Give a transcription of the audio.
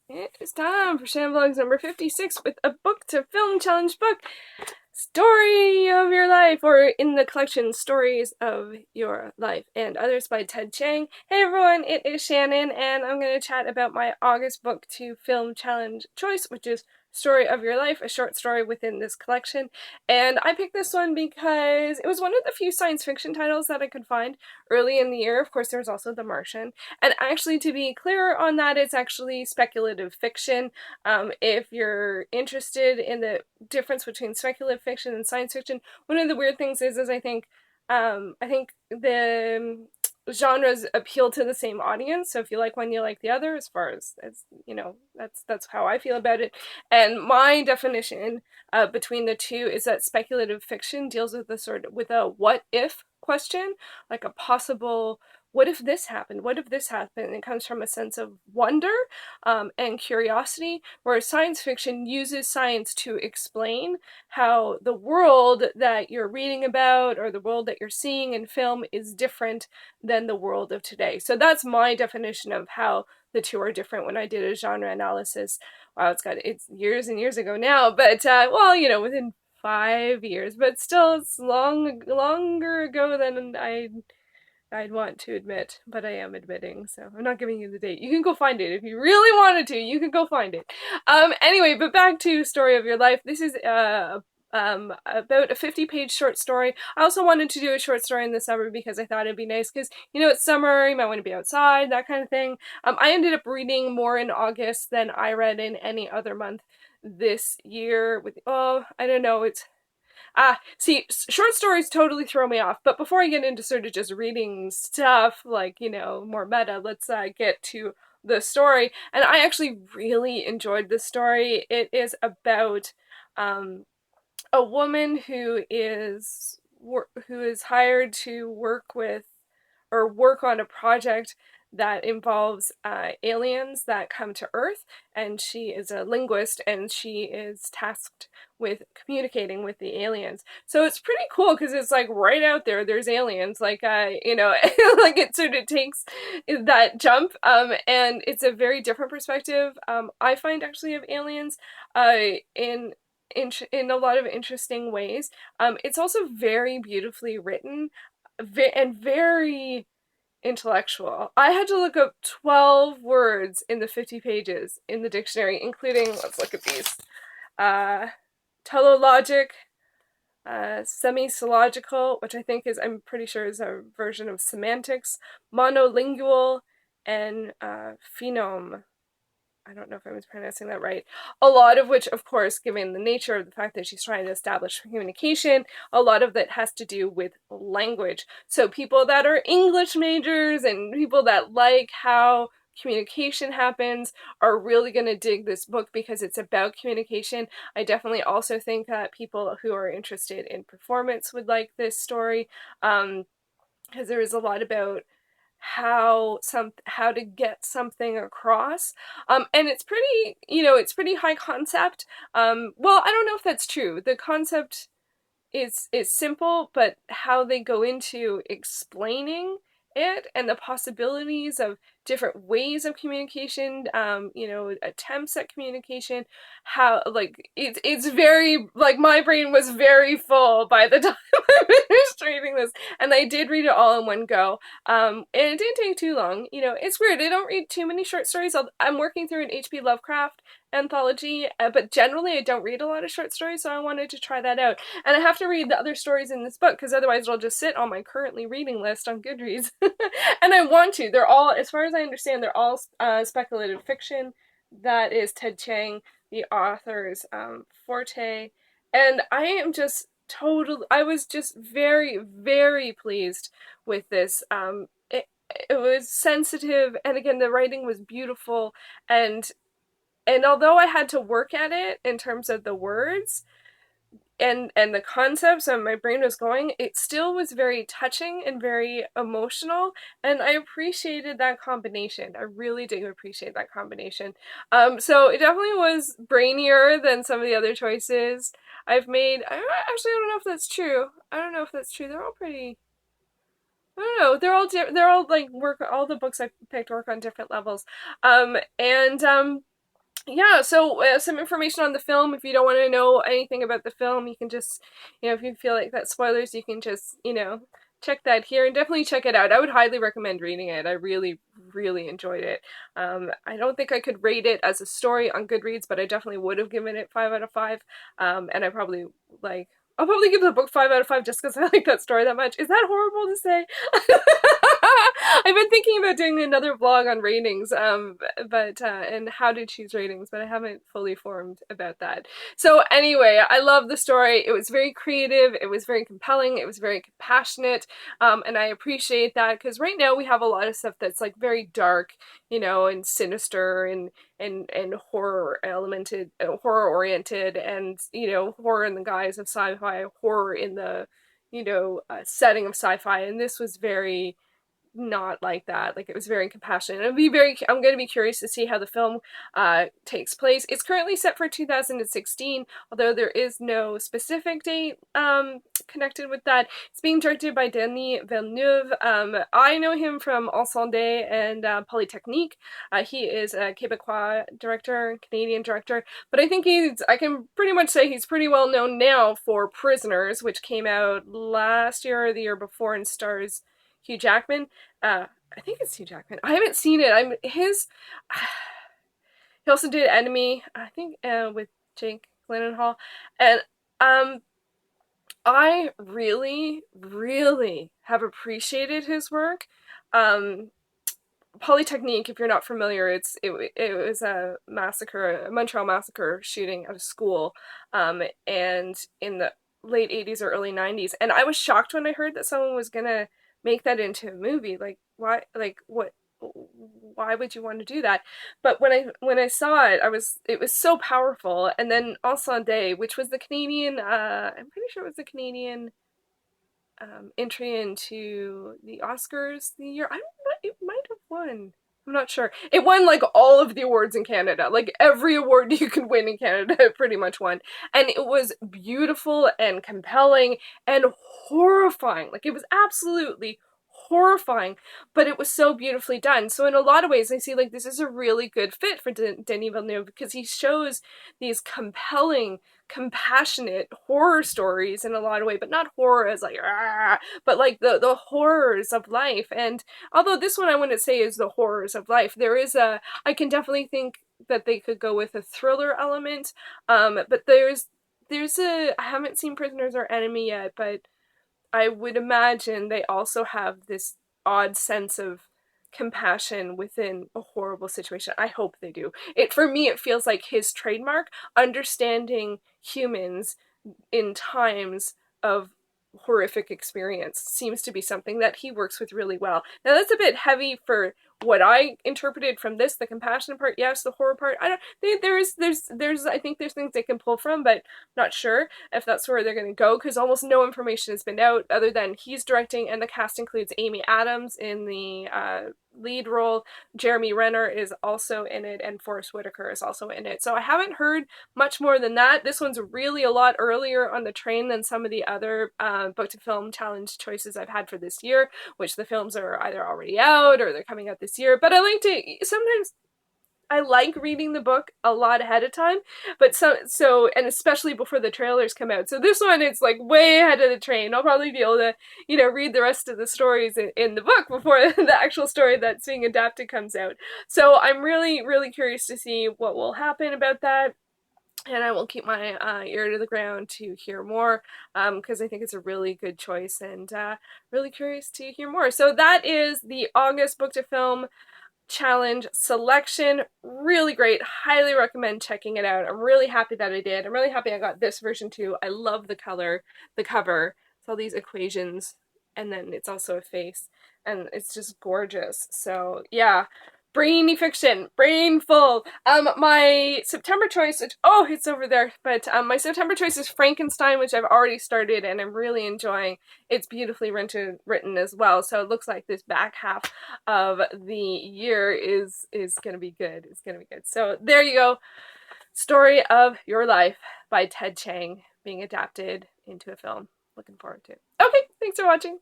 It is time for Shan Vlogs number 56 with a book to film challenge book. Story of Your Life, or in the collection Stories of Your Life and Others by Ted Chiang. Hey everyone, it is Shannon, and I'm going to chat about my August book to film challenge choice, which is Story of Your Life, a short story within this collection. And I picked this one because it was one of the few science fiction titles that I could find early in the year. Of course, there's also The Martian. And actually, to be clear on that, it's actually speculative fiction. If you're interested in the difference between speculative fiction and science fiction, one of the weird things is I think the genres appeal to the same audience. So if you like one, you like the other. As far as you know, that's how I feel about it. And my definition between the two is that speculative fiction deals with a what if question, like a possible what if this happened? What if this happened? It comes from a sense of wonder and curiosity, whereas science fiction uses science to explain how the world that you're reading about or the world that you're seeing in film is different than the world of today. So that's my definition of how the two are different when I did a genre analysis. Wow, it's years and years ago now, but well, within 5 years, but still it's longer ago than I'd want to admit, but I am admitting, so I'm not giving you the date. You can go find it if you really wanted to. You can go find it. Anyway, but back to Story of Your Life. This is about a 50-page short story. I also wanted to do a short story in the summer because I thought it'd be nice because it's summer. You might want to be outside, that kind of thing. I ended up reading more in August than I read in any other month this year. I don't know. See, short stories totally throw me off, but before I get into sort of just reading stuff, like, more meta, let's get to the story. And I actually really enjoyed this story. It is about a woman who is hired to work on a project that involves aliens that come to Earth, and she is a linguist, and she is tasked with communicating with the aliens. So it's pretty cool because it's like right out there. There's aliens, like like it sort of takes that jump, and it's a very different perspective. I find actually of aliens, in a lot of interesting ways. It's also very beautifully written, and very intellectual. I had to look up 12 words in the 50 pages in the dictionary, including, let's look at these, uh, teleologic, semi-syllogical, which I'm pretty sure is a version of semantics, monolingual, and phenome. I don't know if I was pronouncing that right. A lot of which, of course, given the nature of the fact that she's trying to establish communication, a lot of that has to do with language. So people that are English majors and people that like how communication happens are really going to dig this book because it's about communication. I definitely also think that people who are interested in performance would like this story, because there is a lot about how to get something across, and it's pretty high concept. Well, I don't know if that's true. The concept is simple, but how they go into explaining it and the possibilities of different ways of communication, attempts at communication, how like it's very, like, my brain was very full by the time I finished reading this, and I did read it all in one go. And it didn't take too long. It's weird. I don't read too many short stories. I'm working through an H.P. Lovecraft anthology, but generally I don't read a lot of short stories, so I wanted to try that out. And I have to read the other stories in this book because otherwise it'll just sit on my currently reading list on Goodreads. And I want to. They're all, as far as I understand, they're all speculative fiction. That is Ted Chiang, the author's forte. And I was just very, very pleased with this. It was sensitive, and again, the writing was beautiful, and although I had to work at it in terms of the words and the concepts, and my brain was going, it still was very touching and very emotional, and I appreciated that combination. I really do appreciate that combination. So it definitely was brainier than some of the other choices I've made. Actually, I don't know if that's true. I don't know if that's true. They're all pretty. I don't know. They're all like work. All the books I picked work on different levels. And yeah, so some information on the film. If you don't want to know anything about the film, you can just, if you feel like that spoilers, you can just, check that here and definitely check it out. I would highly recommend reading it. I really, really enjoyed it. I don't think I could rate it as a story on Goodreads, but I definitely would have given it 5 out of 5. And like, I'll probably give the book 5 out of 5 just because I like that story that much. Is that horrible to say? I've been thinking about doing another vlog on ratings, but and how to choose ratings, but I haven't fully formed about that. So anyway, I love the story. It was very creative. It was very compelling. It was very compassionate, and I appreciate that because right now we have a lot of stuff that's like very dark, and sinister and horror elemented, horror oriented, and horror in the guise of sci-fi, horror in the setting of sci-fi, and this was very not like that. Like, it was very compassionate. I'm going to be curious to see how the film takes place. It's currently set for 2016, although there is no specific date connected with that. It's being directed by Denis Villeneuve. I know him from Incendies and Polytechnique. He is a Quebecois director, Canadian director, but I can pretty much say he's pretty well known now for Prisoners, which came out last year or the year before and stars Hugh Jackman. I think it's Hugh Jackman. I haven't seen it. He also did Enemy, I think, with Jake Gyllenhaal, and um, I really, really have appreciated his work. Um, Polytechnique, if you're not familiar, it was a massacre, a Montreal massacre shooting at a school, and in the late 80s or early 90s. And I was shocked when I heard that someone was gonna make that into a movie. Like, why? Like, what? Why would you want to do that? But when I saw it, it was so powerful. And then Ensemble, which was the Canadian, I'm pretty sure it was the Canadian entry into the Oscars the year. I don't know, it might have won. I'm not sure. It won like all of the awards in Canada. Like every award you could win in Canada, it pretty much won. And it was beautiful and compelling and horrifying. Like, it was absolutely horrifying, but it was so beautifully done. So in a lot of ways, I see like this is a really good fit for Denis Villeneuve because he shows these compelling, compassionate horror stories in a lot of ways, but not horror as like, but like the horrors of life. And although this one I wouldn't say is the horrors of life, I can definitely think that they could go with a thriller element. But I haven't seen Prisoners or Enemy yet, but I would imagine they also have this odd sense of compassion within a horrible situation. I hope they do. For me, it feels like his trademark, understanding humans in times of horrific experience seems to be something that he works with really well. Now that's a bit heavy for what I interpreted from this, the compassion part, yes, the horror part. I don't there's I think there's things they can pull from, but not sure if that's where they're going to go because almost no information has been out other than he's directing, and the cast includes Amy Adams in the lead role. Jeremy Renner is also in it, and Forest Whittaker is also in it. So I haven't heard much more than that. This one's really a lot earlier on the train than some of the other book to film challenge choices I've had for this year, which the films are either already out or they're coming out this year. But sometimes I like reading the book a lot ahead of time, but and especially before the trailers come out. So this one, it's like way ahead of the train. I'll probably be able to, read the rest of the stories in the book before the actual story that's being adapted comes out. So I'm really, really curious to see what will happen about that. And I will keep my ear to the ground to hear more because I think it's a really good choice and really curious to hear more. So that is the August Book to Film Challenge selection. Really great. Highly recommend checking it out. I'm really happy that I did. I'm really happy I got this version too. I love the color, the cover. It's all these equations and then it's also a face and it's just gorgeous. So yeah, brainy fiction, brain full. My September choice, it's over there, but my September choice is Frankenstein, which I've already started and I'm really enjoying. It's beautifully written as well, so it looks like this back half of the year is gonna be good. It's gonna be good. So there you go. Story of Your Life by Ted Chiang being adapted into a film. Looking forward to it. Okay, thanks for watching.